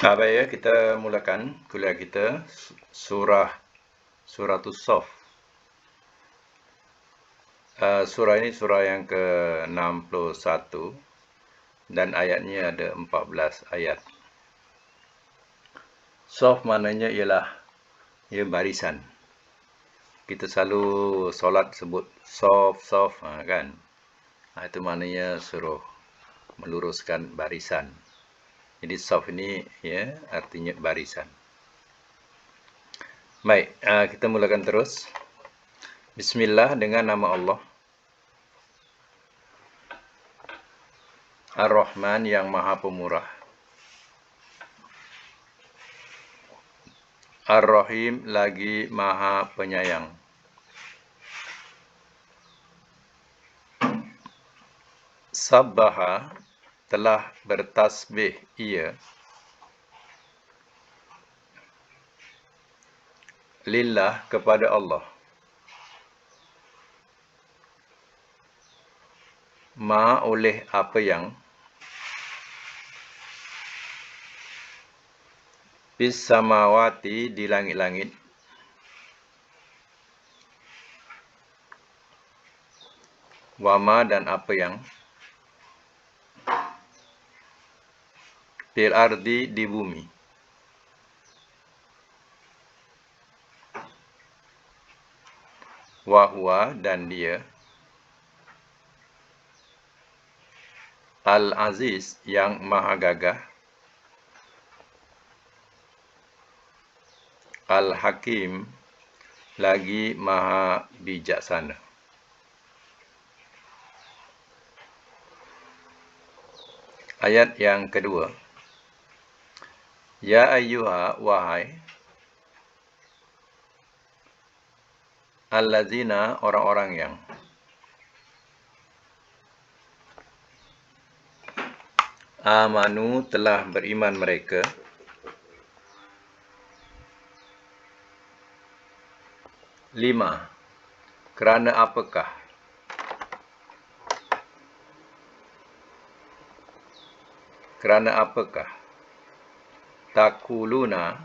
Baik ya, kita mulakan kuliah kita Suratus Saff. Surah ini surah yang ke-61 dan ayatnya ada 14 ayat. Saff maknanya ialah barisan. Kita selalu solat sebut saff kan. Itu maknanya suruh meluruskan barisan. Jadi saff ini artinya barisan. Baik, kita mulakan terus. Bismillah, dengan nama Allah. Ar-Rahman, yang Maha Pemurah. Ar-Rahim, lagi Maha Penyayang. Sabbaha, telah bertasbih ia, lillah, kepada Allah, ma, oleh apa yang, bis samawati, di langit-langit, wama, dan apa yang, fil ardi, di bumi. Wahwa, dan dia, Al-Aziz, yang maha gagah, Al-Hakim, lagi maha bijaksana. Ayat yang kedua. Ya ayyuha, wahai, allazina, orang-orang yang, amanu, telah beriman mereka, lima, kerana apakah, takuluna,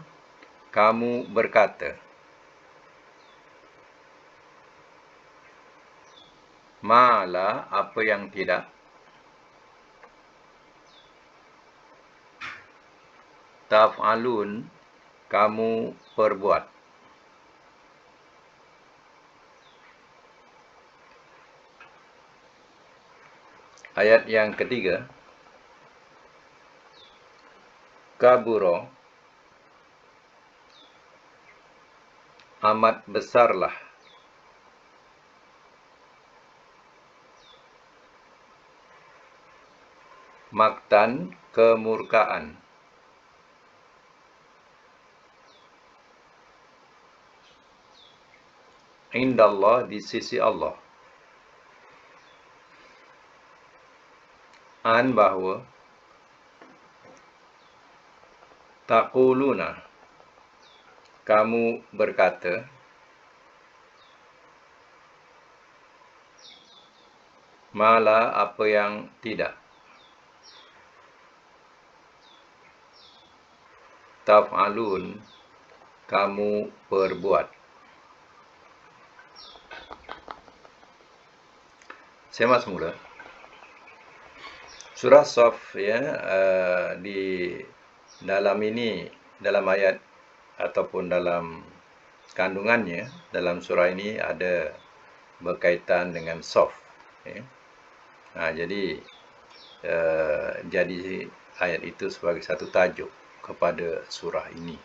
kamu berkata, ma'ala, apa yang tidak, taf'alun, kamu perbuat. Ayat yang ketiga. Kaburo, amat besarlah, maktan, kemurkaan, indallah, di sisi Allah, an, bahwa, taquluna, kamu berkata, mala, apa yang tidak, taf'alun, kamu perbuat. Semak semula. Surah Saff di dalam ini, dalam ayat ataupun dalam kandungannya, dalam surah ini ada berkaitan dengan Saff. Jadi ayat itu sebagai satu tajuk kepada surah ini.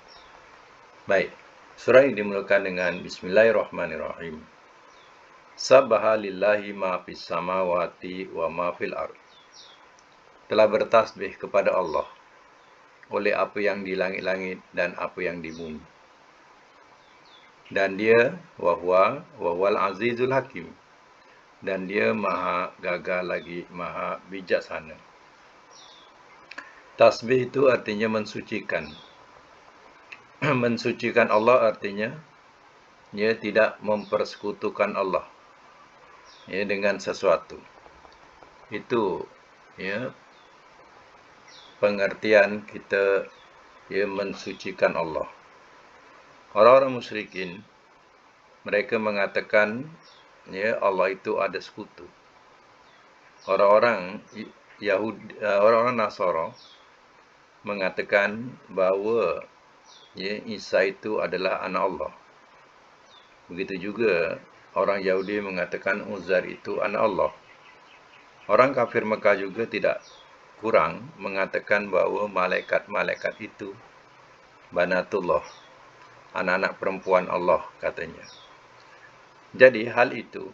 Baik, surah ini dimulakan dengan Bismillahirrahmanirrahim. Sabbaha lillahi ma fis samawati wa ma fil ard. Telah bertasbih kepada Allah oleh apa yang di langit-langit dan apa yang di bumi. Dan dia wahwal azizul hakim, dan dia maha gagah lagi maha bijaksana. Tasbih itu artinya mensucikan. Mensucikan Allah artinya dia tidak mempersekutukan Allah dengan sesuatu. Itu pengertian kita ia mensucikan Allah. Orang-orang musyrikin, mereka mengatakan ya Allah itu ada sekutu. Orang-orang Yahudi, orang-orang Nasara mengatakan bahawa ya Isa itu adalah anak Allah. Begitu juga orang Yahudi mengatakan Uzair itu anak Allah. Orang kafir Mekah juga tidak kurang mengatakan bahawa malaikat-malaikat itu banatullah, anak-anak perempuan Allah katanya. Jadi hal itu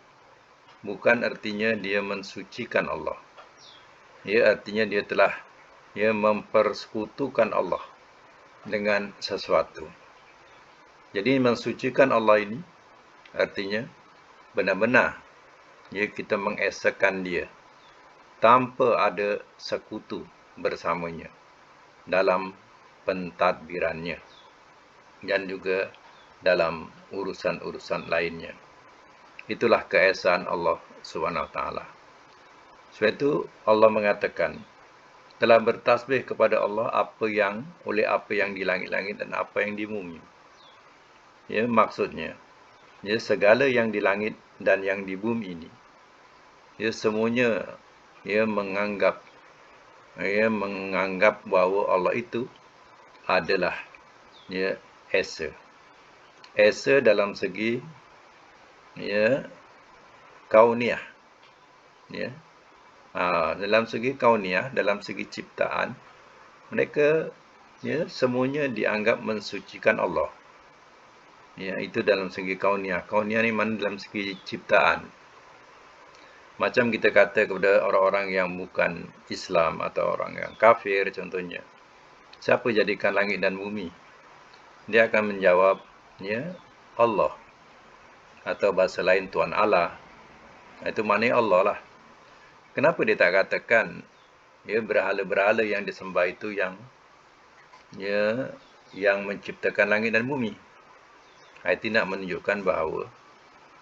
bukan artinya dia mensucikan Allah. Ya, artinya dia telah mempersekutukan Allah dengan sesuatu. Jadi mensucikan Allah ini artinya benar-benar ya kita mengesahkan dia tanpa ada sekutu bersamanya dalam pentadbirannya dan juga dalam urusan-urusan lainnya. Itulah keesaan Allah SWT. Sebab itu Allah mengatakan, telah bertasbih kepada Allah apa yang di langit-langit dan apa yang di bumi. Ya, maksudnya, ya segala yang di langit dan yang di bumi ini, ya semuanya menganggap bahawa Allah itu adalah ya esa. Esa dalam segi ya kauniyah. Ya. Dalam segi kauniyah, dalam segi ciptaan, mereka ya semuanya dianggap mensucikan Allah. Ya, itu dalam segi kauniyah. Kauniyah ni mana dalam segi ciptaan. Macam kita kata kepada orang-orang yang bukan Islam atau orang yang kafir contohnya, siapa jadikan langit dan bumi? Dia akan menjawab, ya Allah. Atau bahasa lain Tuhan Allah. Itu maknanya Allah lah. Kenapa dia tak katakan ya berhala-berhala yang disembah itu yang menciptakan langit dan bumi? Itu nak menunjukkan bahawa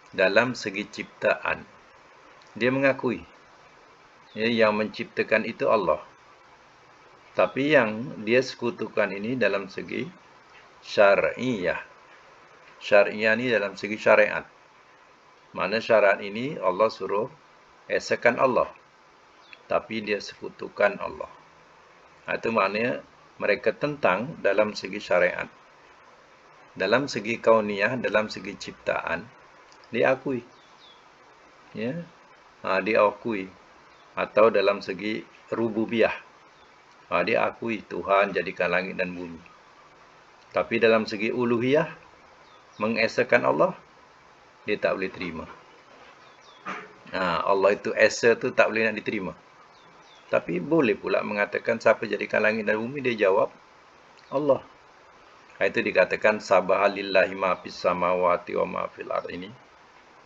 dalam segi ciptaan dia mengakui ya yang menciptakan itu Allah. Tapi yang dia sekutukan ini dalam segi syar'iyah. Syar'iyah ni dalam segi syariat. Mana syariat ini Allah suruh esakan Allah. Tapi dia sekutukan Allah. Itu maknanya mereka tentang dalam segi syariat. Dalam segi kauniyah, dalam segi ciptaan, diakui. Ya, diakui. Atau dalam segi rububiyah. Diakui Tuhan jadikan langit dan bumi. Tapi dalam segi uluhiyah, mengesakan Allah, dia tak boleh terima. Allah itu esa tu tak boleh nak diterima. Tapi boleh pula mengatakan siapa jadikan langit dan bumi, dia jawab Allah. Itu dikatakan sabahalillahi ma fis samawati wa ma fil ardh ini.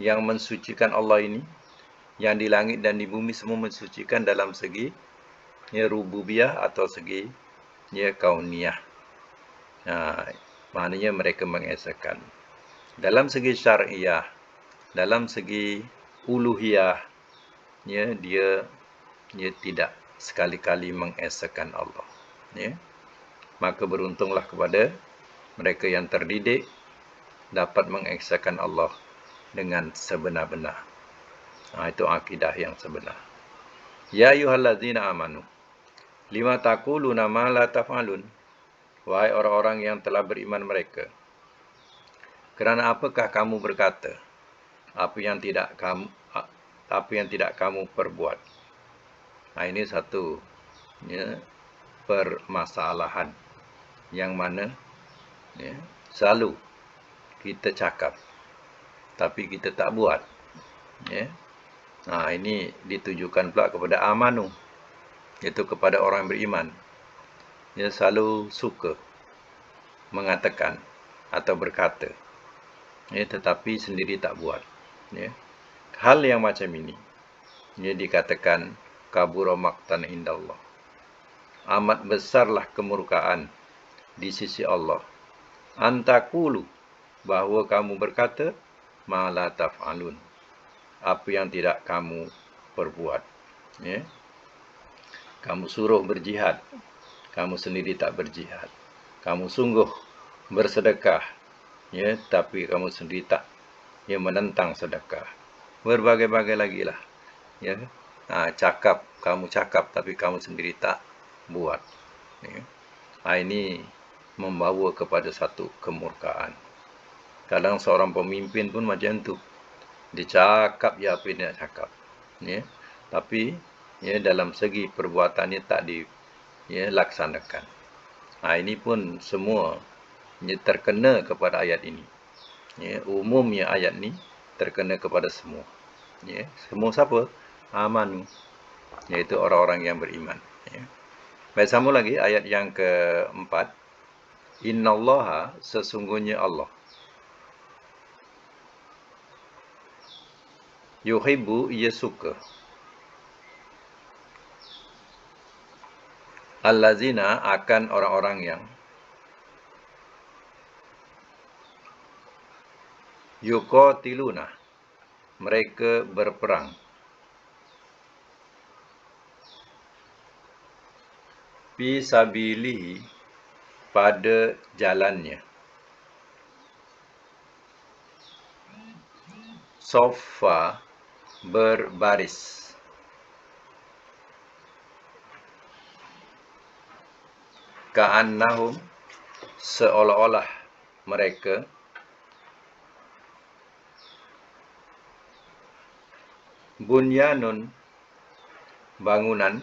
Yang mensucikan Allah ini, yang di langit dan di bumi semua mensucikan dalam segi rububiyah atau segi kauniyah. Maknanya mereka mengesahkan. Dalam segi syariah, dalam segi uluhiyah, dia tidak sekali-kali mengesahkan Allah. Ya. Maka beruntunglah kepada mereka yang terdidik dapat mengesahkan Allah dengan sebenar-benar. Itu akidah yang sebenar. Ya ayyuhallazina amanu, lima taquluna ma la taf'alun. Wahai orang-orang yang telah beriman mereka, kerana apakah kamu berkata apa yang tidak kamu perbuat? Ini satu permasalahan yang mana selalu kita cakap tapi kita tak buat. Ini ditujukan pula kepada amanu, iaitu kepada orang beriman. Dia selalu suka mengatakan atau berkata, tetapi sendiri tak buat. Hal yang macam ini dikatakan kabura maqtan indallah. Amat besarlah kemurkaan di sisi Allah. Antakulu, bahawa kamu berkata ma la taf'alun, apa yang tidak kamu perbuat. Kamu suruh berjihad, kamu sendiri tak berjihad. kamu sungguh bersedekah, ya, tapi kamu sendiri tak, ya, menentang sedekah. Berbagai-bagai lagi lah, ya. Kamu cakap tapi kamu sendiri tak buat, ya. Ini membawa kepada satu kemurkaan. Kadang seorang pemimpin pun macam tu, dia cakap je apa dia nak cakap, ya, tapi, ya, dalam segi perbuatannya tak dilaksanakan. Ini pun semua, ya, terkena kepada ayat ini. Ya, umumnya ayat ni terkena kepada semua. Ya, semua siapa? Amanu, iaitu orang-orang yang beriman. Ya. Baik, sambung lagi ayat yang keempat. Innallaha, sesungguhnya Allah. Yuhibbu, ia suka. Allazina, akan orang-orang yang yuqatiluna, mereka berperang. Fi sabilihi, pada jalannya. Soffa, berbaris. Ka'annahum, seolah-olah mereka bunyanun, bangunan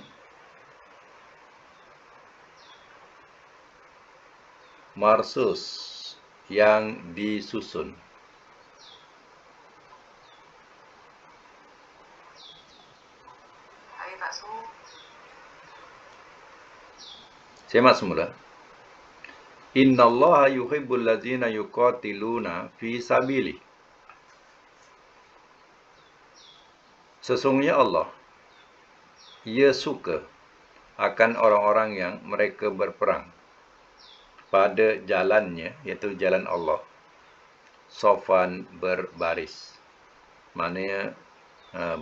marsus, yang disusun. Semak semula. Innallaha yuhibbul ladzina yuqatiluna fi sabili. Sesungguhnya Allah, ia suka akan orang-orang yang mereka berperang pada jalannya, iaitu jalan Allah. Sofan, berbaris. Maknanya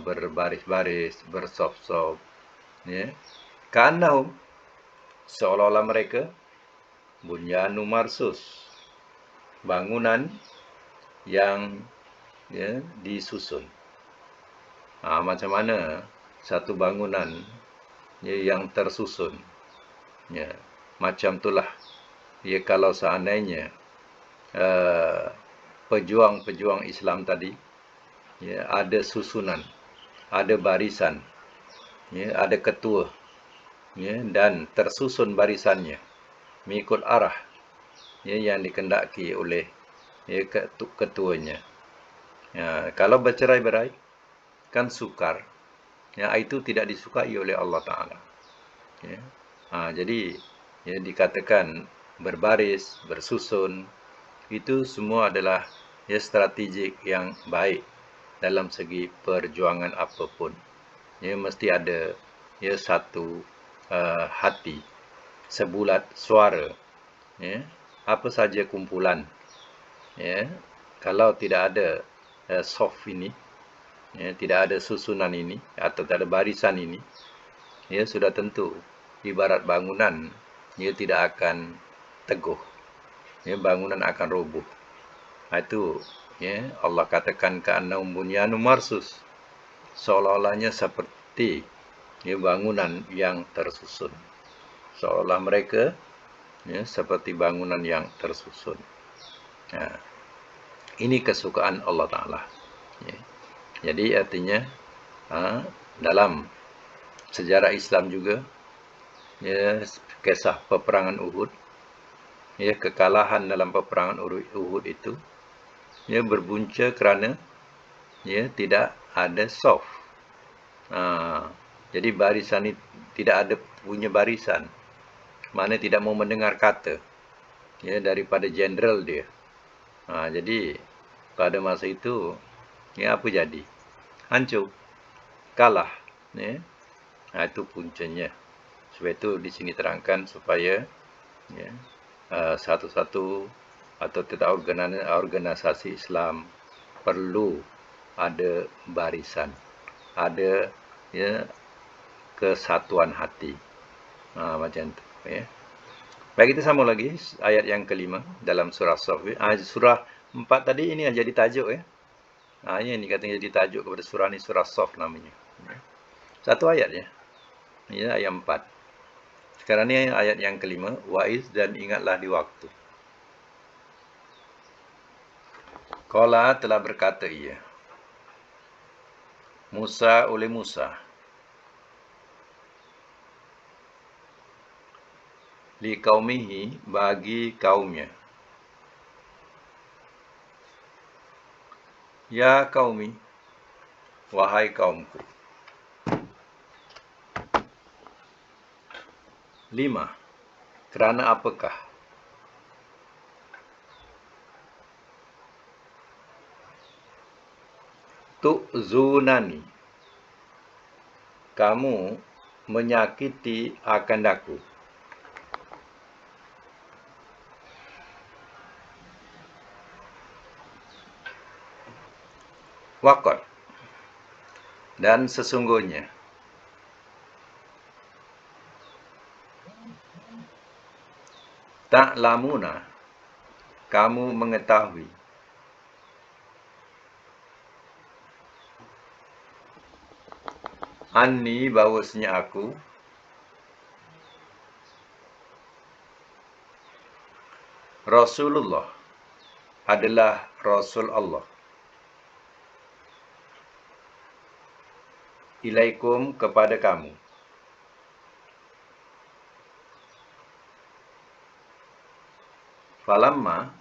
berbaris-baris, bersop-sop. Ya. Ka'annahum, seolah-olah mereka bunyanu marsus, bangunan yang, ya, disusun. Macam mana satu bangunan, ya, yang tersusun, ya, macam itulah, ya, kalau seandainya pejuang-pejuang Islam tadi, ya, ada susunan, ada barisan, ya, ada ketua, ya, dan tersusun barisannya mengikut arah, ya, yang dikendaki oleh, ya, ketuanya. Ya, kalau bercerai-berai kan sukar, ya, itu tidak disukai oleh Allah Ta'ala. Ya. Jadi, ya, dikatakan berbaris, bersusun, itu semua adalah, ya, strategik yang baik dalam segi perjuangan apapun. Ya, mesti ada, ya, satu hati, sebulat suara, ya, apa saja kumpulan, ya, kalau tidak ada soft ini, ya, tidak ada susunan ini atau tidak ada barisan ini, ya, sudah tentu ibarat bangunan, ia tidak akan teguh, ya, bangunan akan roboh. Itu, ya, Allah katakan ka'annahum bunyanun marsus, seolah-olahnya seperti, ya, bangunan yang tersusun. Seolah mereka, ya, seperti bangunan yang tersusun. Ini kesukaan Allah Ta'ala. Ya. Jadi artinya dalam sejarah Islam juga, ya, kisah peperangan Uhud, ya, kekalahan dalam peperangan Uhud itu, ya, berbunca kerana, ya, tidak ada soft. Jadi barisan ini tidak ada punya barisan, mana tidak mau mendengar kata, ya, daripada jenderal dia. Jadi pada masa itu, ya, apa jadi? Hancur, kalah, ya. Itu puncanya. Sebab itu di sini terangkan supaya, ya, satu-satu atau tidak organisasi Islam perlu ada barisan, ada, ya, kesatuan hati, macam tu, ya. Baik, kita sambung lagi ayat yang kelima dalam surah As-Saff. Surah 4 tadi ini jadi tajuk ya. Ini katanya jadi tajuk kepada surah ni, surah As-Saff namanya. Satu ayat ya. Ini ayat 4. Sekarang ni ayat yang kelima, wa'iz dan ingatlah di waktu. Qala telah berkata ia, Musa oleh Musa, li qaumihi bagi kaumnya. Ya qaumi, wahai kaumku. 5. Kerana apakah? Tu'zunani, kamu menyakiti akan aku. Waqad, dan sesungguhnya. Ta'lamuna, kamu mengetahui. Anni, bahawasanya aku, Rasulullah, adalah Rasul Allah. Ilaikum, kepada kamu. Falamma,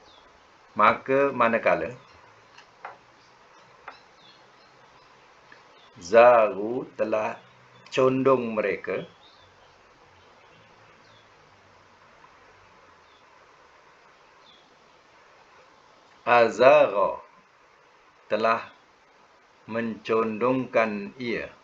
maka manakala, Zaghu, telah condong mereka, Azagha, telah mencondongkan ia,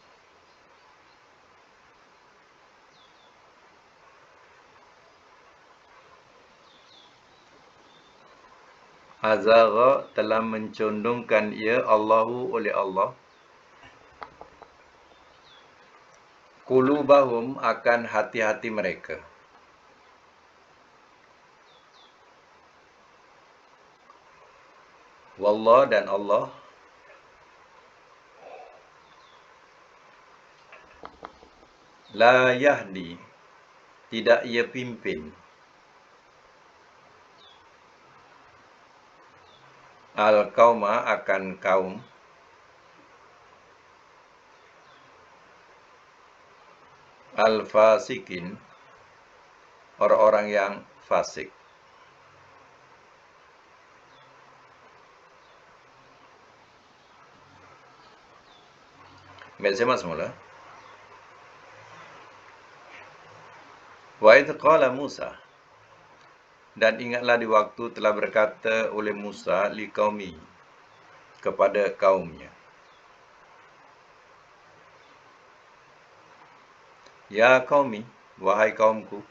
Azagha, telah mencondongkan ia, Allahu, oleh Allah, qulubahum, akan hati-hati mereka. Wallah, dan Allah, la yahdi, tidak ia pimpin, al-qauma, akan kaum, al-fasikin, orang-orang yang fasik. Baik, saya semula. Wa idh qala Musa, dan ingatlah di waktu telah berkata oleh Musa li qaumi, kepada kaumnya. Ya qaumi, wahai kaumku,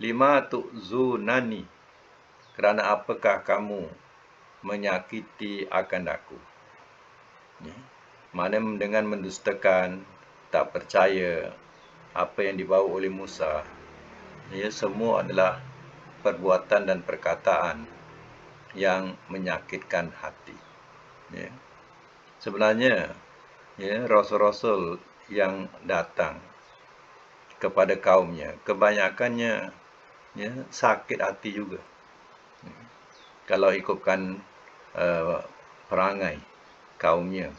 lima tu'zunani, kerana apakah kamu menyakiti akan aku. Mana dengan mendustakan, tak percaya apa yang dibawa oleh Musa. Semua adalah perbuatan dan perkataan yang menyakitkan hati. Sebenarnya, rasul-rasul yang datang kepada kaumnya, kebanyakannya sakit hati juga. Kalau ikutkan perangai kaumnya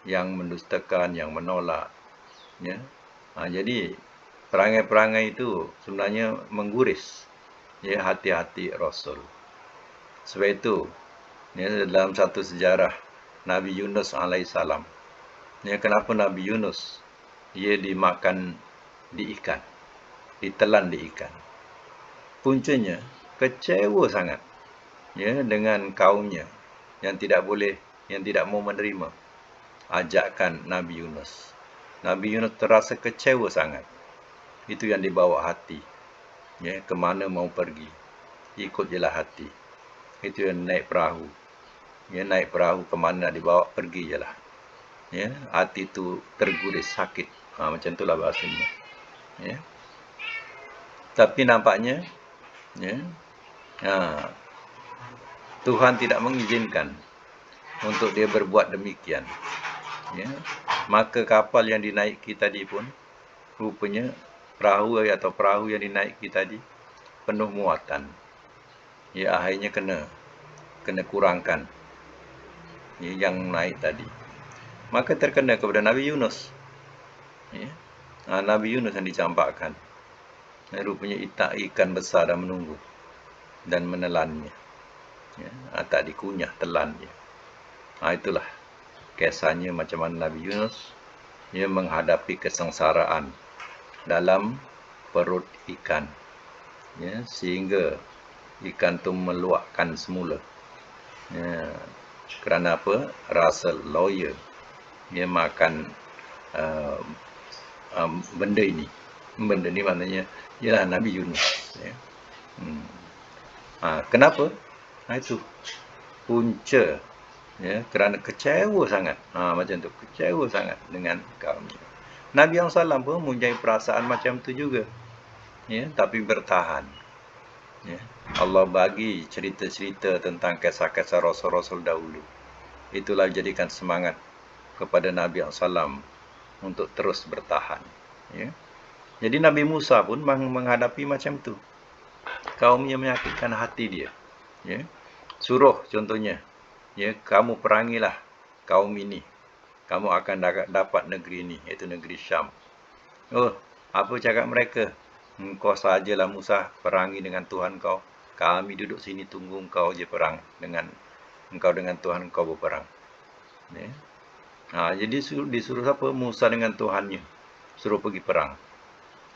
yang mendustakan, yang menolak. Jadi perangai-perangai itu sebenarnya mengguris hati-hati Rasul. Sebab itu, dalam satu sejarah Nabi Yunus alaihissalam, kenapa Nabi Yunus dia dimakan di ikan, ditelan di ikan? Puncanya kecewa sangat dengan kaumnya yang tidak mau menerima ajakan Nabi Yunus. Nabi Yunus terasa kecewa sangat. Itu yang dibawa hati. Kemana mau pergi, ikut jelah hati. Itu yang naik perahu. Naik perahu kemana nak dibawa, pergi jelah. Hati itu terguris, sakit. Macam itulah bahasanya. Tapi nampaknya Ya. Ha, Tuhan tidak mengizinkan untuk dia berbuat demikian. Ya. Maka kapal yang dinaiki tadi pun rupanya perahu yang dinaiki tadi penuh muatan. Ya, akhirnya kena kurangkan. Ya, yang naik tadi. Maka terkena kepada Nabi Yunus. Ya. Nabi Yunus yang dicampakkan. Rupanya ikan besar dah menunggu dan menelannya. Ya. Tak dikunyah telannya. Itulah kisahnya macam mana Nabi Yunus menghadapi kesengsaraan dalam perut ikan. Ya, sehingga ikan tu meluakkan semula. Ya, kerana apa? Rasa loya. Dia makan benda ini. Benda ini maknanya ialah Nabi Yunus. Ya. Kenapa? Itu punca. Ya, kerana kecewa sangat. Macam tu, kecewa sangat dengan kaumnya. Nabi yang salam pun mempunyai perasaan macam tu juga. Ya, tapi bertahan. Ya. Allah bagi cerita-cerita tentang kisah-kisah Rasul-Rasul dahulu. Itulah jadikan semangat kepada Nabi SAW untuk terus bertahan. Ya. Jadi Nabi Musa pun menghadapi macam tu. Kaumnya menyakitkan hati dia. Ya. Suruh contohnya, ya, kamu perangilah kaum ini. Kamu akan dapat negeri ini, iaitu negeri Syam. Oh, apa cakap mereka? Engkau sajalah Musa, perangi dengan Tuhan kau. Kami duduk sini tunggu engkau je perang dengan Tuhan kau berperang. Ya. Jadi disuruh siapa? Musa dengan Tuhannya. Suruh pergi perang.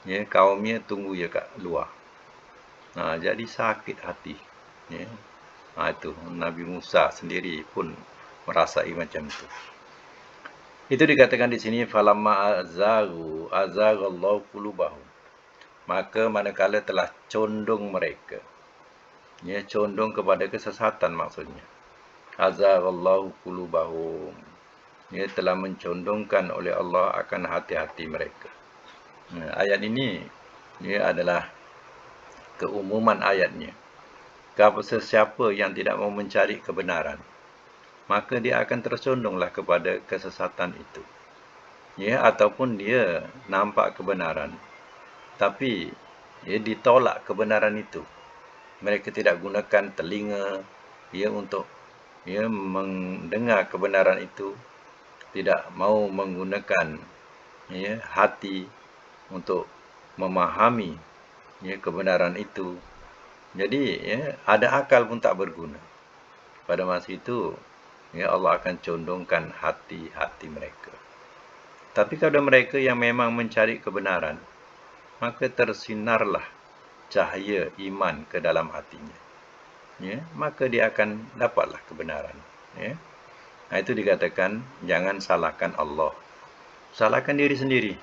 Ya, kaumnya tunggu je kat luar. Jadi sakit hati. Ya. Itu Nabi Musa sendiri pun merasai macam itu. Itu dikatakan di sini falamma azaghallahu qulubahum. Maka manakala telah condong mereka. Ya, condong kepada kesesatan maksudnya. Azaghallahu qulubahum. Ya, telah mencondongkan oleh Allah akan hati-hati mereka. Ayat ini ya adalah keumuman ayatnya. Sesiapa yang tidak mau mencari kebenaran, maka dia akan tercondonglah kepada kesesatan itu. Ya, ataupun dia nampak kebenaran, tapi ya ditolak kebenaran itu. Mereka tidak gunakan telinga ya untuk ya mendengar kebenaran itu, tidak mau menggunakan ya hati untuk memahami ya kebenaran itu. Jadi ya ada akal pun tak berguna. Pada masa itu ya Allah akan condongkan hati-hati mereka. Tapi kalau mereka yang memang mencari kebenaran, maka tersinarlah cahaya iman ke dalam hatinya. Ya, maka dia akan dapatlah kebenaran. Ya. Itu dikatakan jangan salahkan Allah. Salahkan diri sendiri.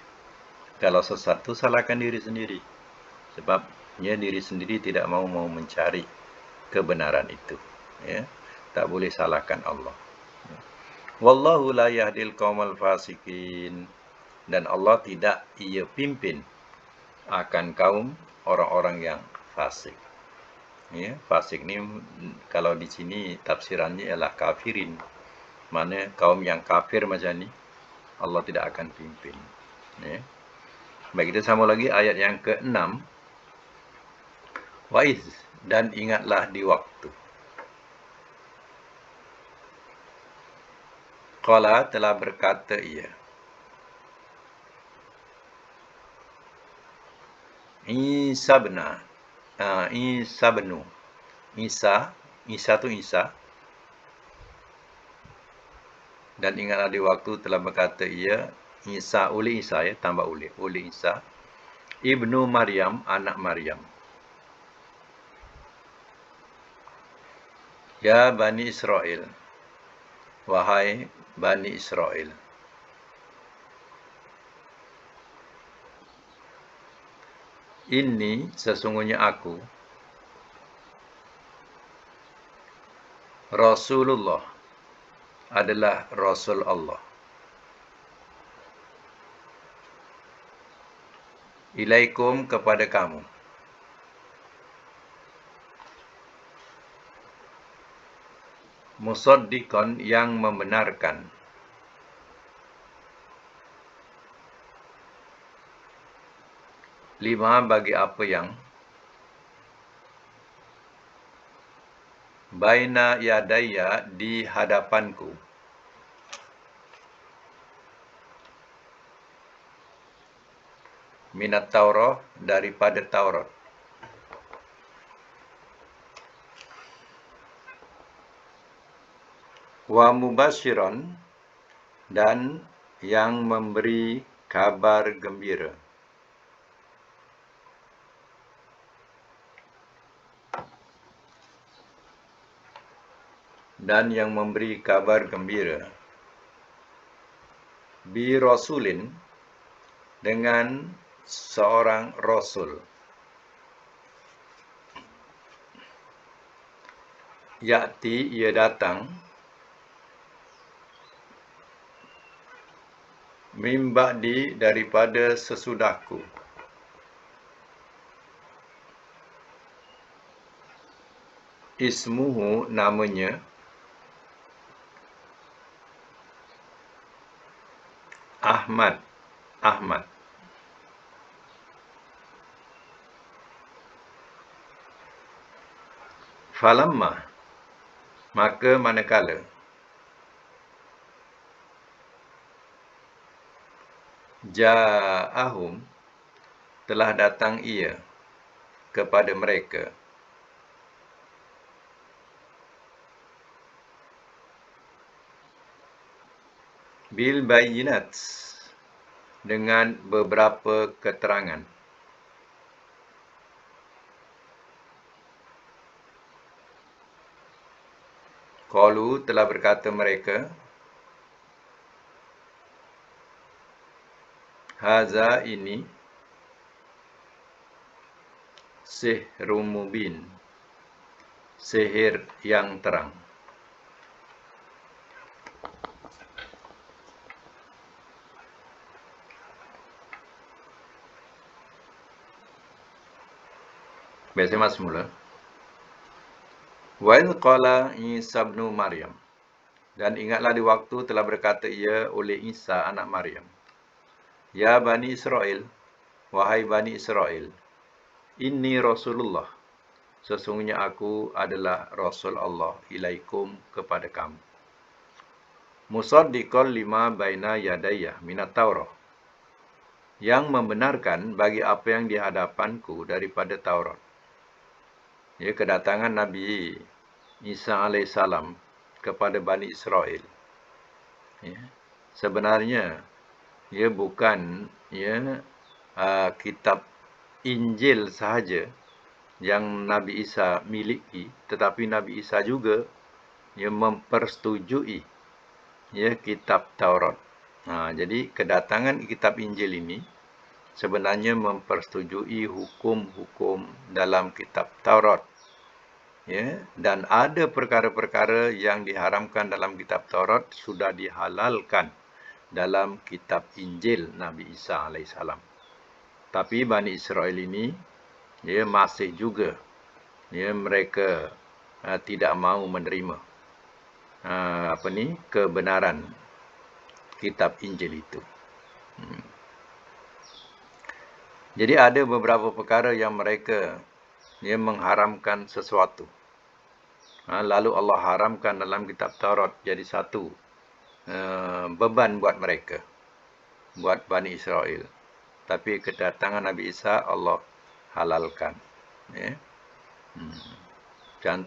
Kalau sesat tu salahkan diri sendiri. Sebab ya diri sendiri tidak mau mencari kebenaran itu. Ya. Tak boleh salahkan Allah. Wallahu la yahdil qaumal fasikin. Dan Allah tidak ia pimpin akan kaum orang-orang yang fasik. Ya, fasik ni kalau di sini tafsirannya ialah kafirin. Mana kaum yang kafir macam ni Allah tidak akan pimpin. Ya. Baik, kita sambung lagi ayat yang ke-6. Waiz, dan ingatlah di waktu. Qala, telah berkata ia. Isa benar. Isa benu. Isa tu Isa. Dan ingatlah di waktu telah berkata ia, Isa, oleh Isa ya, tambah oleh Isa. Ibnu Maryam, anak Maryam. Ya Bani Israel. Wahai Bani Israel. Ini sesungguhnya aku Rasulullah adalah Rasul Allah. Ilaikum kepada kamu. Musaddiqan yang membenarkan. Lima bagi apa yang baina yadaya di hadapanku. Minat Taurah daripada Taurat. Wa mubasyiran dan yang memberi kabar gembira. Dan yang memberi kabar gembira. Bi rasulin dengan seorang rasul. Ya'ti ia datang mim ba'di daripada sesudahku. Ismuhu namanya Ahmad. Ahmad. Falamma maka manakala ja'ahum telah datang ia kepada mereka bil bayyinat dengan beberapa keterangan. Qalu telah berkata mereka, haza ini sihrum mubin, sihir yang terang. Biasa mas mula. Wa idh qala Isa ibn Maryam. Dan ingatlah di waktu telah berkata ia oleh Isa anak Maryam. Ya Bani Israel, wahai Bani Israel, inni Rasulullah. Sesungguhnya aku adalah Rasul Allah ilaikum kepada kamu. Musaddiqan lima baina yadayya minat Taurah. Yang membenarkan bagi apa yang di hadapanku daripada Taurat. Ya, kedatangan Nabi Isa alaihissalam kepada Bani Israel. Ya, sebenarnya ia bukan kitab Injil sahaja yang Nabi Isa miliki, tetapi Nabi Isa juga mempersetujui kitab Taurat. Jadi kedatangan kitab Injil ini sebenarnya mempersetujui hukum-hukum dalam kitab Taurat. Dan ada perkara-perkara yang diharamkan dalam kitab Taurat sudah dihalalkan dalam kitab Injil Nabi Isa alaihissalam. Tapi Bani Israel ini masih juga mereka tidak mahu menerima kebenaran kitab Injil itu. Jadi ada beberapa perkara yang mereka mengharamkan sesuatu. Lalu Allah haramkan dalam kitab Taurat jadi satu beban buat mereka, buat Bani Israel. Tapi kedatangan Nabi Isa Allah halalkan.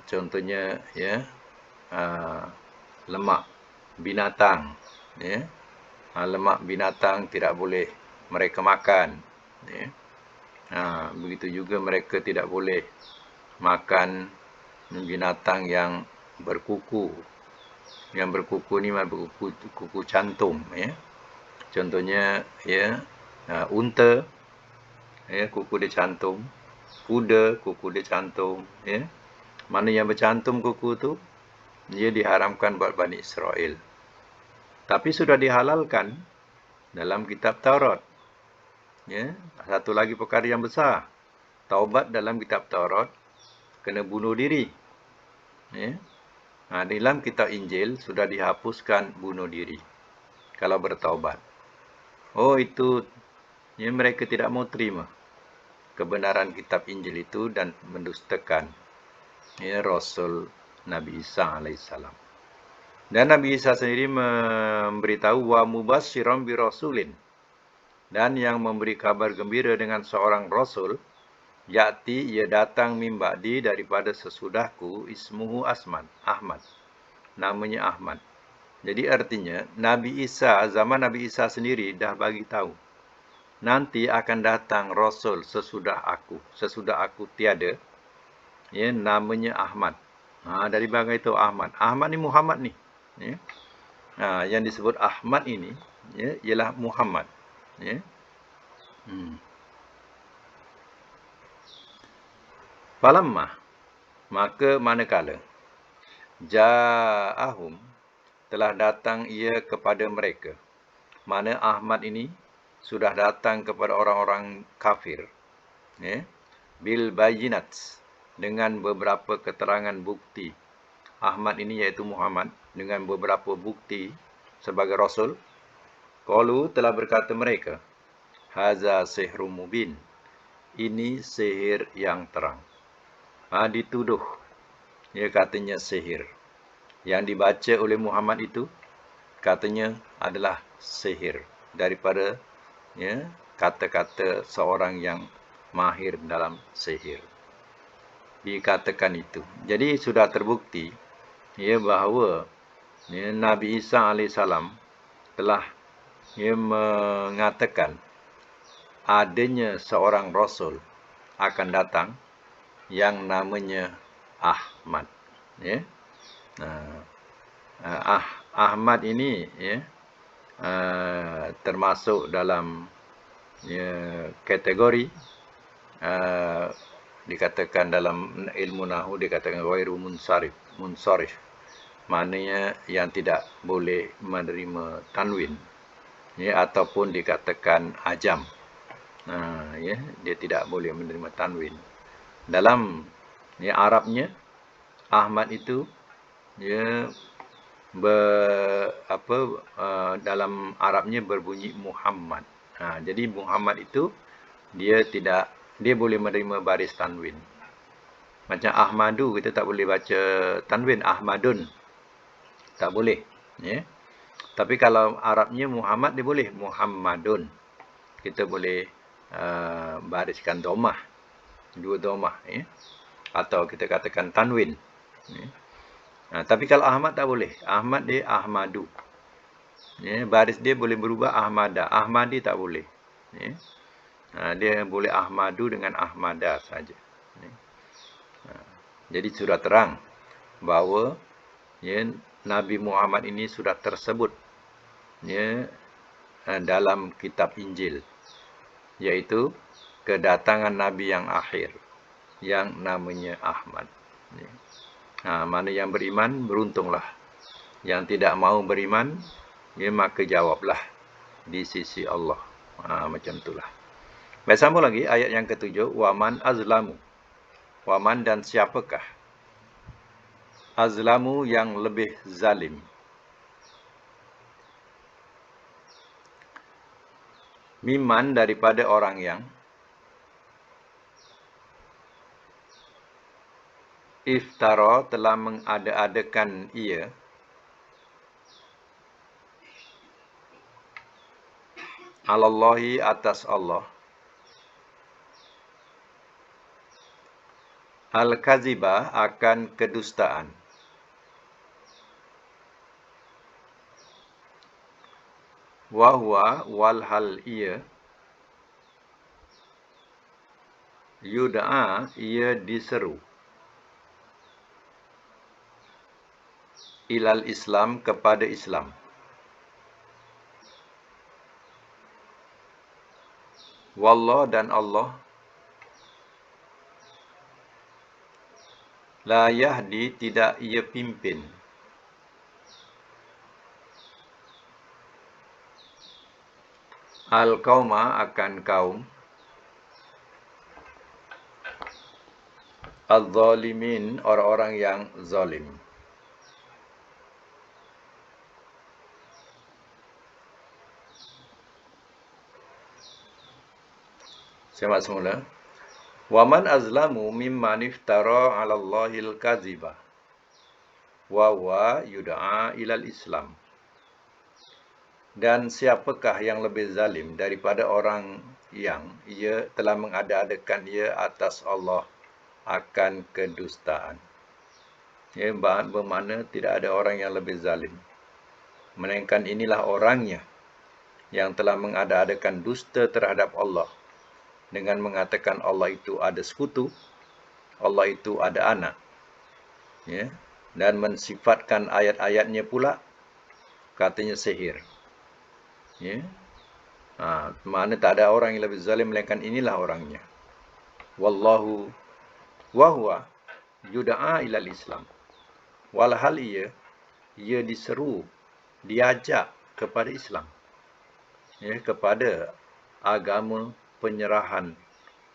Contohnya lemak binatang. Lemak binatang tidak boleh mereka makan. Begitu juga mereka tidak boleh makan binatang yang berkuku. Yang berkuku ni kuku cantum. Contohnya unta, kuku dia cantum. Kuda, kuku dia cantum. Mana yang bercantum kuku tu, dia diharamkan buat Bani Israel. Tapi sudah dihalalkan dalam kitab Taurat. Satu lagi perkara yang besar. Taubat dalam kitab Taurat kena bunuh diri. Dalam kitab Injil sudah dihapuskan bunuh diri kalau bertaubat. Oh, itu ya, mereka tidak mau terima kebenaran kitab Injil itu dan mendustakan ya, Rasul Nabi Isa alaihissalam. Dan Nabi Isa sendiri memberitahu wa mubasysiran bi rasulin, dan yang memberi kabar gembira dengan seorang rasul, ya'ti, ia datang min ba'di, daripada sesudahku, ismuhu Ahmad, namanya Ahmad. Jadi artinya Nabi Isa, zaman Nabi Isa sendiri dah bagi tahu nanti akan datang rasul sesudah aku tiada, ya, namanya Ahmad. Dari bagai itu Ahmad ni Muhammad ni, ya. Yang disebut Ahmad ini, ya, ialah Muhammad, ya. Falamma, maka manakala, ja'ahum, telah datang ia kepada mereka. Mana Ahmad ini sudah datang kepada orang-orang kafir, ya, bil bayinat, dengan beberapa keterangan bukti. Ahmad ini iaitu Muhammad dengan beberapa bukti sebagai rasul. Qalu, telah berkata mereka, haza sihrum mubin, ini sihir yang terang. Dituduh, ya, katanya sihir. Yang dibaca oleh Muhammad itu katanya adalah sihir, daripada, ya, kata-kata seorang yang mahir dalam sihir. Dikatakan itu. Jadi sudah terbukti, ya, bahawa, ya, Nabi Isa alaihissalam telah, ya, mengatakan adanya seorang rasul akan datang yang namanya Ahmad, ya. Ahmad ini, ya, termasuk dalam, ya, kategori dikatakan dalam ilmu nahu, dikatakan ghairu munsharif, maknanya yang tidak boleh menerima tanwin, ya, ataupun dikatakan ajam. Ya, dia tidak boleh menerima tanwin. Dalam, ya, Arabnya, Ahmad itu, ya, dalam Arabnya berbunyi Muhammad. Jadi Muhammad itu dia boleh menerima baris tanwin. Macam Ahmadu, kita tak boleh baca tanwin, Ahmadun, tak boleh, ya. Tapi kalau Arabnya Muhammad, dia boleh Muhammadun. Kita boleh bariskan domah, dua domah, ya. Atau kita katakan tanwin, ya. Tapi kalau Ahmad tak boleh. Ahmad dia Ahmadu, ya, baris dia boleh berubah Ahmada. Ahmadi tak boleh, ya. Dia boleh Ahmadu dengan Ahmada saja, ya. Jadi sudah terang bahawa, ya, Nabi Muhammad ini sudah tersebut, ya, dalam kitab Injil, iaitu kedatangan Nabi yang akhir yang namanya Ahmad, ya. Mana yang beriman, beruntunglah. Yang tidak mau beriman, ya, maka jawablah di sisi Allah. Macam itulah. Baik, sambung lagi ayat yang ke-7. Waman azlamu. Waman, dan siapakah? Azlamu, yang lebih zalim. Miman, daripada orang yang iftara, telah mengada-adakan ia, alallahi, atas Allah, al-kazibah, akan kedustaan. Wahwa, walhal ia, yud'a, ia diseru, ilal Islam, kepada Islam. Wallah, dan Allah, la yahdi, tidak ia pimpin, al-qauma, akan kaum, al-zalimin, orang-orang yang zalim. Semak semula. Waman azlamu mimman iftara 'ala Allahil kadziba wa huwa yud'a ilal Islam. Dan siapakah yang lebih zalim daripada orang yang ia telah mengada-adakan ia atas Allah akan kedustaan. Ya, bermakna tidak ada orang yang lebih zalim, melainkan inilah orangnya yang telah mengada-adakan dusta terhadap Allah dengan mengatakan Allah itu ada sekutu, Allah itu ada anak, ya, dan mensifatkan ayat-ayatnya pula katanya sihir. Ya. Makna tak ada orang yang lebih zalim melainkan inilah orangnya. Wallahu wa huwa yud'a ilal Islam. Walhal ia diseru, diajak kepada Islam. Ya, kepada agama penyerahan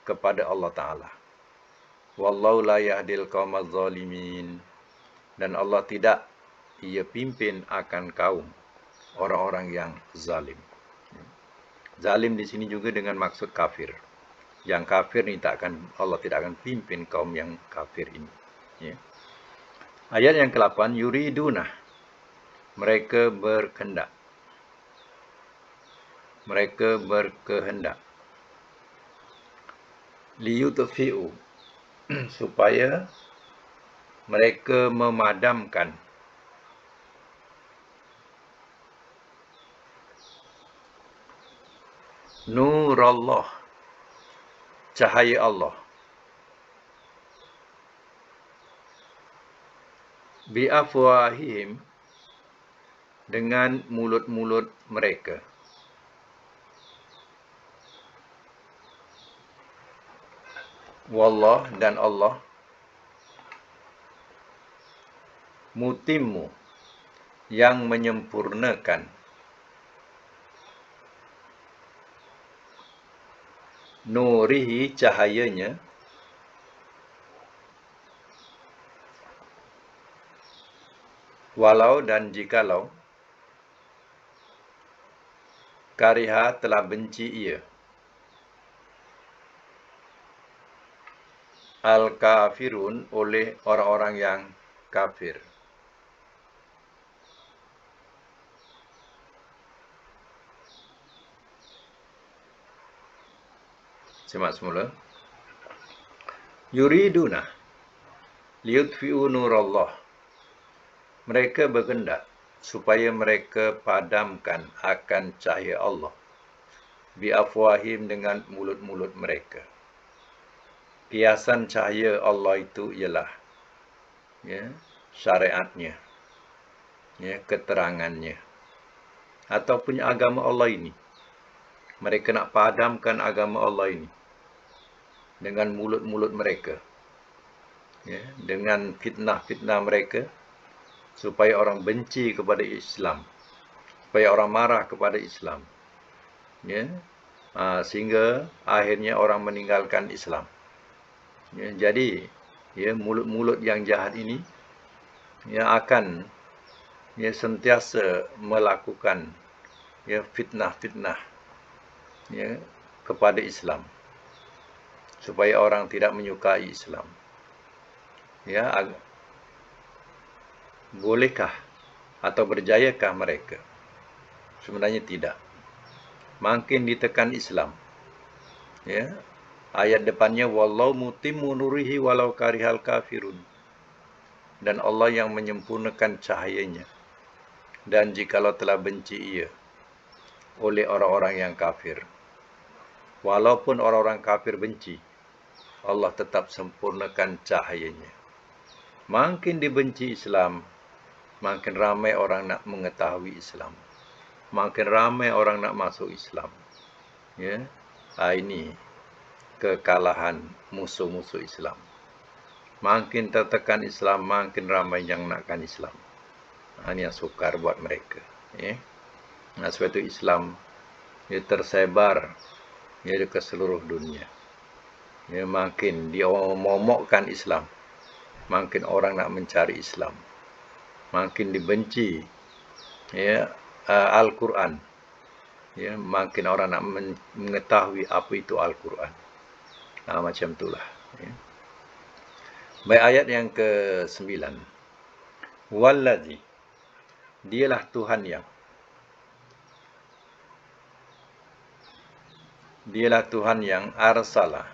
kepada Allah Ta'ala. Wallahu la yahdil qaumaz zalimin. Dan Allah tidak ia pimpin akan kaum orang-orang yang zalim. Zalim di sini juga dengan maksud kafir. Yang kafir ni Allah tidak akan pimpin kaum yang kafir ini. Ya. Ayat yang ke-8, yuriduna, mereka berkehendak. Mereka berkehendak. Liyutfi'u, supaya mereka memadamkan nurallah, cahaya Allah, bi'afwahihim, dengan mulut-mulut mereka. Wallah, dan Allah, mutimmu, yang menyempurnakan, nurihi, cahayanya, walau dan jikalau, kariha, telah benci ia, al-kafirun, oleh orang-orang yang kafir. Simak semula. Yuriduna liyutfi'u nurallah. Mereka berkehendak supaya mereka padamkan akan cahaya Allah, bi'afwahim, dengan mulut-mulut mereka. Kiasan cahaya Allah itu ialah, ya, syariatnya, ya, keterangannya, ataupun agama Allah ini. Mereka nak padamkan agama Allah ini dengan mulut-mulut mereka, ya, dengan fitnah-fitnah mereka, supaya orang benci kepada Islam, supaya orang marah kepada Islam, ya, sehingga akhirnya orang meninggalkan Islam. Ya, jadi, ya, mulut-mulut yang jahat ini, ya, akan, ya, sentiasa melakukan, ya, fitnah-fitnah, ya, kepada Islam, supaya orang tidak menyukai Islam. Ya, bolehkah atau berjayakah mereka? Sebenarnya tidak. Makin ditekan Islam. Ya, ayat depannya, wallahu mutimmu nurihi walau karihal kafirun. Dan Allah yang menyempurnakan cahayanya, dan jikalau telah benci ia oleh orang-orang yang kafir. Walaupun orang-orang kafir benci, Allah tetap sempurnakan cahayanya. Makin dibenci Islam, makin ramai orang nak mengetahui Islam. Makin ramai orang nak masuk Islam. Ya, ini kekalahan musuh-musuh Islam. Makin tertekan Islam, makin ramai yang nakkan Islam. Ini yang sukar buat mereka. Ya. Sebab itu Islam, ya, tersebar, ya, ke seluruh dunia. Ya, makin diomongkan Islam, makin orang nak mencari Islam. Makin dibenci, ya, Al-Quran, ya, makin orang nak mengetahui apa itu Al-Quran. Macam itulah. Ya. Baik, ayat yang ke-9. Wallazi, dialah Tuhan yang. Dialah Tuhan yang arsala,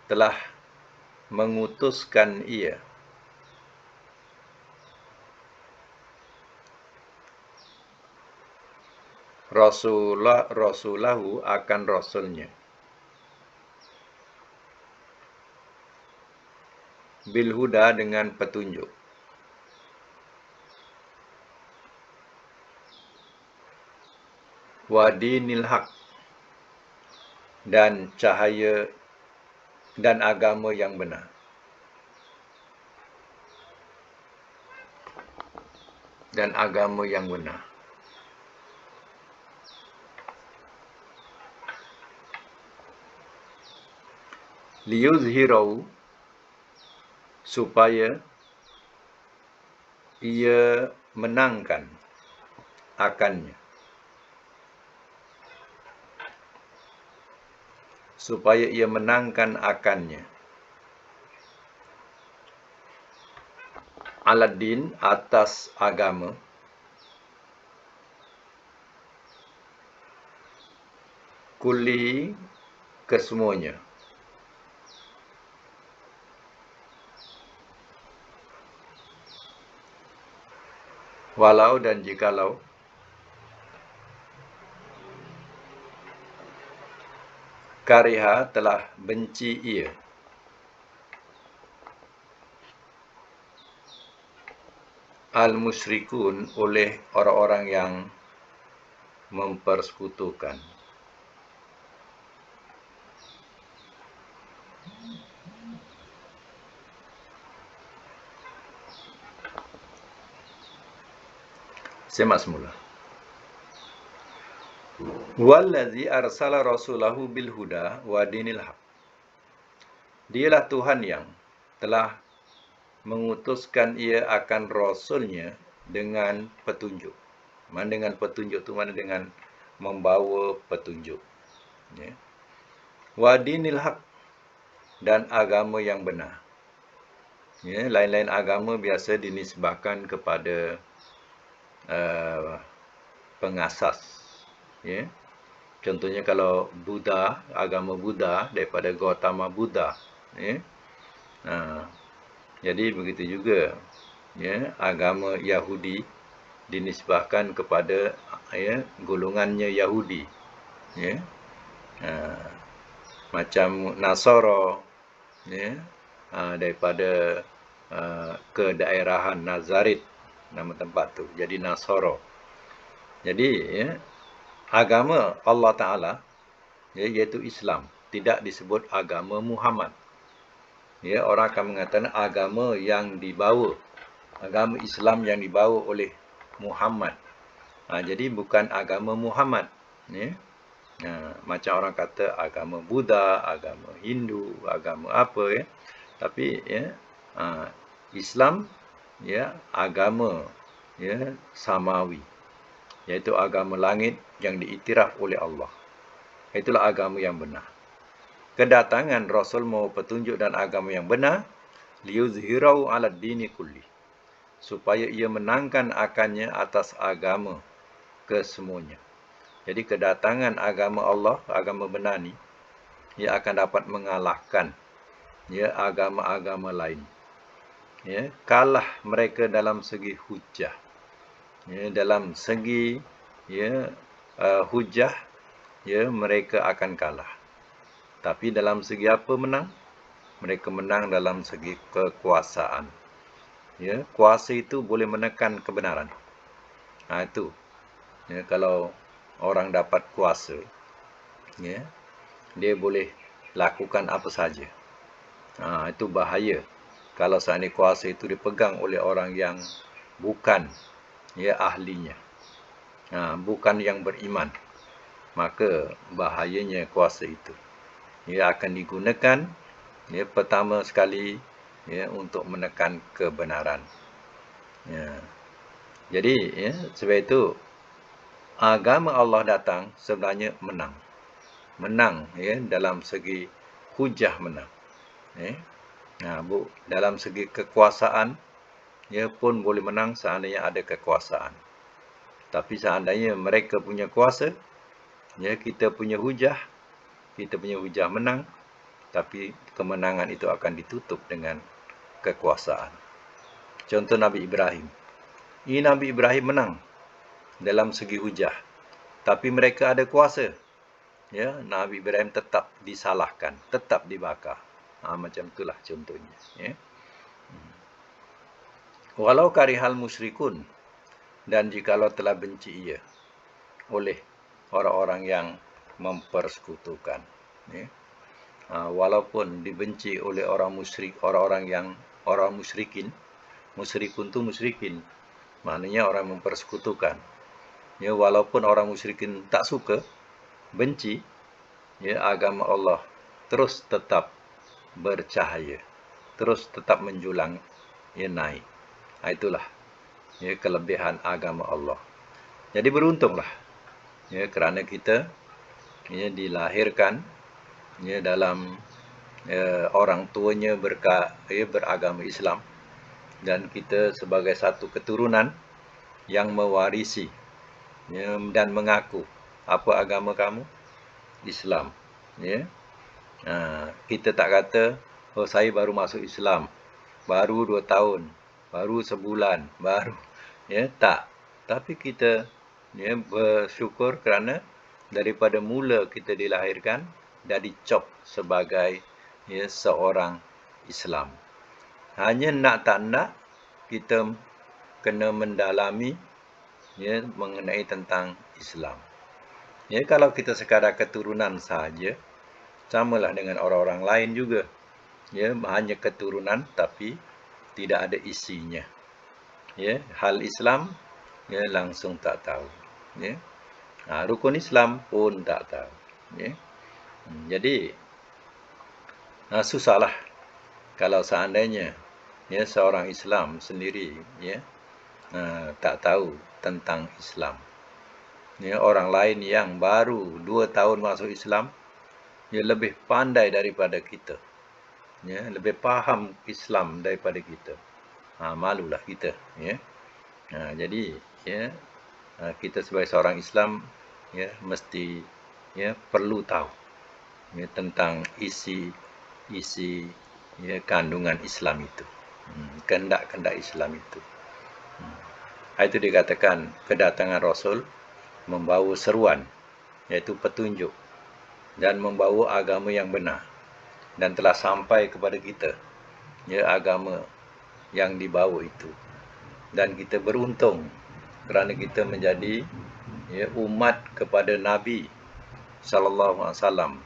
telah mengutuskan ia. Rasulahu akan rasulnya. Bilhuda dengan petunjuk. Wadinil haq, dan cahaya dan agama yang benar. Dan agama yang benar. Liyuzhirau, supaya ia menangkan akannya. Supaya ia menangkan akannya. Aladdin, atas agama. Kulli, kesemuanya. Walau dan jikalau kariha, telah benci ia. Al-musyrikun, oleh orang-orang yang mempersekutukan. Semak semula. Wallazi arsala rasulahu bil huda wa dinil haq. Dialah Tuhan yang telah mengutuskan ia akan rasulnya dengan petunjuk. Mana dengan petunjuk tu, mana dengan membawa petunjuk. Ya. Wa dinil haq, dan agama yang benar. Ya, lain-lain agama biasa dinisbahkan kepada pengasas. Ya. Contohnya kalau Buddha, agama Buddha daripada Gautama Buddha. Ya. Jadi begitu juga, ya, agama Yahudi dinisbahkan kepada, ya, golongannya Yahudi. Ya. Macam Nasara, ya, daripada kedaerahan Nazaret, nama tempat tu, jadi Nasara. Jadi, ya, agama Allah Ta'ala, ya, iaitu Islam, tidak disebut agama Muhammad. Ya, orang akan mengatakan agama yang dibawa, agama Islam yang dibawa oleh Muhammad. Jadi bukan agama Muhammad. Ya. Macam orang kata agama Buddha, agama Hindu, agama apa, ya. Tapi, ya, Islam, ya, agama, ya, samawi, iaitu agama langit yang diiktiraf oleh Allah. Itulah agama yang benar. Kedatangan Rasul mau petunjuk dan agama yang benar, liyuzhirau 'alad dini kulli, supaya ia menangkan akannya atas agama kesemuanya. Jadi kedatangan agama Allah, agama benar ni, ia akan dapat mengalahkan, ya, agama-agama lain. Ya, kalah mereka dalam segi hujah. Ya, dalam segi, ya, hujah, ya, mereka akan kalah. Tapi dalam segi apa menang? Mereka menang dalam segi kekuasaan. Ya, kuasa itu boleh menekan kebenaran. Itu. Ya, kalau orang dapat kuasa, ya, dia boleh lakukan apa saja. Itu bahaya. Kalau seandainya kuasa itu dipegang oleh orang yang bukan, ya, ahlinya, bukan yang beriman, maka bahayanya kuasa itu. Ia akan digunakan, ya, pertama sekali, ya, untuk menekan kebenaran. Ya. Jadi, ya, sebab itu agama Allah datang sebenarnya menang. Menang, ya, dalam segi hujah menang. Dalam segi kekuasaan, ia pun boleh menang seandainya ada kekuasaan. Tapi seandainya mereka punya kuasa, kita punya hujah menang, tapi kemenangan itu akan ditutup dengan kekuasaan. Contoh Nabi Ibrahim. Ini Nabi Ibrahim menang dalam segi hujah, tapi mereka ada kuasa. Nabi Ibrahim tetap disalahkan, tetap dibakar. Macam itulah contohnya. Walau karihal musyrikun, dan jikalau telah benci ia oleh orang-orang yang mempersekutukan. Walaupun dibenci oleh orang musyrik, orang musyrikin. Musyrikun tu musyrikin, maknanya orang mempersekutukan. Walaupun orang musyrikin tak suka, benci, agama Allah terus tetap bercahaya, terus tetap menjulang, naik. Itulah kelebihan agama Allah. Jadi beruntunglah, kerana kita dilahirkan dalam orang tuanya beragama Islam, dan kita sebagai satu keturunan yang mewarisi dan mengaku apa agama kamu? Islam. Kita tak kata, saya baru masuk Islam, baru 2 tahun, baru sebulan, baru. Tak. Tapi kita bersyukur kerana daripada mula kita dilahirkan dah dicop sebagai seorang Islam. Hanya nak tak nak, kita kena mendalami mengenai tentang Islam. Kalau kita sekadar keturunan sahaja, samalah dengan orang-orang lain juga. Hanya keturunan tapi tidak ada isinya. Hal Islam langsung tak tahu. Rukun Islam pun tak tahu. Jadi susahlah kalau seandainya seorang Islam sendiri tak tahu tentang Islam. Orang lain yang baru 2 tahun masuk Islam, lebih pandai daripada kita, lebih faham Islam daripada kita. Malulah kita. Jadi kita sebagai seorang Islam mesti perlu tahu tentang isi kandungan Islam itu, kehendak-kehendak Islam itu. Itu dikatakan kedatangan Rasul membawa seruan, iaitu petunjuk, dan membawa agama yang benar, dan telah sampai kepada kita agama yang dibawa itu. Dan kita beruntung kerana kita menjadi umat kepada Nabi SAW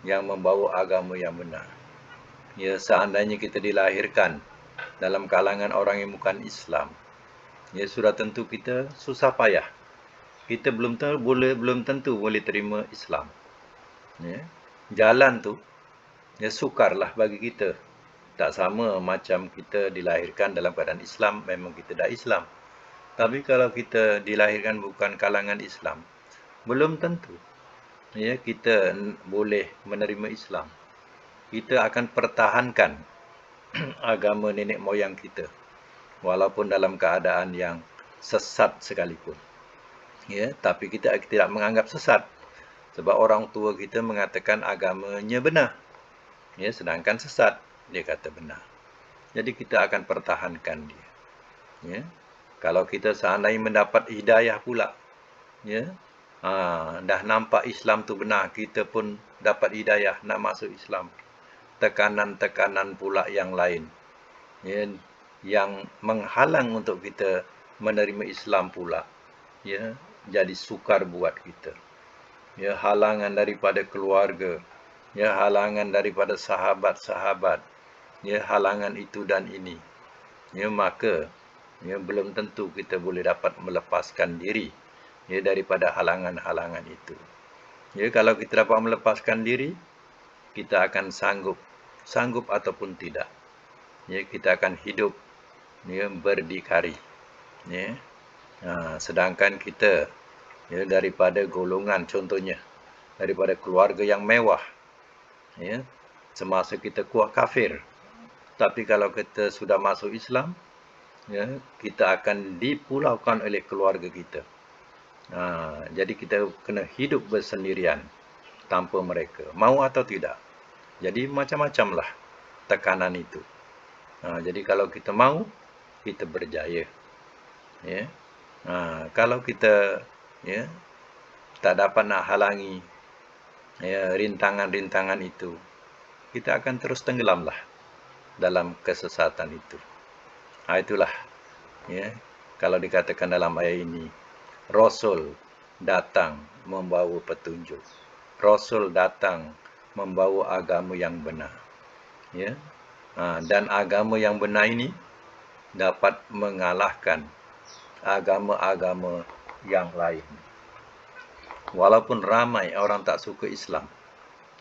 yang membawa agama yang benar. Seandainya kita dilahirkan dalam kalangan orang yang bukan Islam, sudah tentu kita susah payah. Kita belum tentu boleh terima Islam. Jalan tu sukarlah bagi kita. Tak sama macam kita dilahirkan dalam keadaan Islam, memang kita dah Islam. Tapi kalau kita dilahirkan bukan kalangan Islam, belum tentu kita boleh menerima Islam. Kita akan pertahankan agama nenek moyang kita, walaupun dalam keadaan yang sesat sekalipun. Tapi kita tidak menganggap sesat, sebab orang tua kita mengatakan agamanya benar, sedangkan sesat dia kata benar. Jadi kita akan pertahankan dia. Kalau kita seandainya mendapat hidayah pula, dah nampak Islam tu benar, kita pun dapat hidayah nak masuk Islam, tekanan-tekanan pula yang lain yang menghalang untuk kita menerima Islam pula, jadi sukar buat kita. Halangan daripada keluarga, halangan daripada sahabat-sahabat, halangan itu dan ini, maka belum tentu kita boleh dapat melepaskan diri daripada halangan-halangan itu. Kalau kita dapat melepaskan diri, kita akan sanggup ataupun tidak, kita akan hidup berdikari. Sedangkan kita daripada golongan, contohnya daripada keluarga yang mewah, semasa kita kuat kafir. Tapi kalau kita sudah masuk Islam, ya, kita akan dipulaukan oleh keluarga kita. Jadi kita kena hidup bersendirian tanpa mereka, mau atau tidak. Jadi macam-macam lah tekanan itu. Jadi kalau kita mau, kita berjaya. Ya. Kalau kita, ya, tak dapat nak halangi, ya, rintangan-rintangan itu, kita akan terus tenggelamlah dalam kesesatan itu. Itulah, ya, kalau dikatakan dalam ayat ini, Rasul datang membawa petunjuk. Rasul datang membawa agama yang benar. Ya. Dan agama yang benar ini dapat mengalahkan agama-agama yang lain. Walaupun ramai orang tak suka Islam,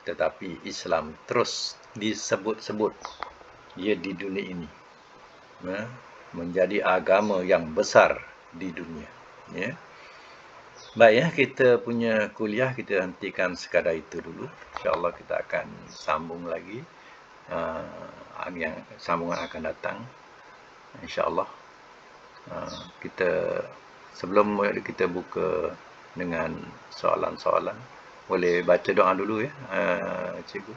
tetapi Islam terus disebut-sebut di dunia ini, menjadi agama yang besar di dunia. Ya. Baik, ya, kita punya kuliah kita hentikan sekadar itu dulu. InsyaAllah kita akan sambung lagi, yang sambungan akan datang. InsyaAllah. Kita sebelum kita buka dengan soalan-soalan, boleh baca doa dulu, ya, cikgu.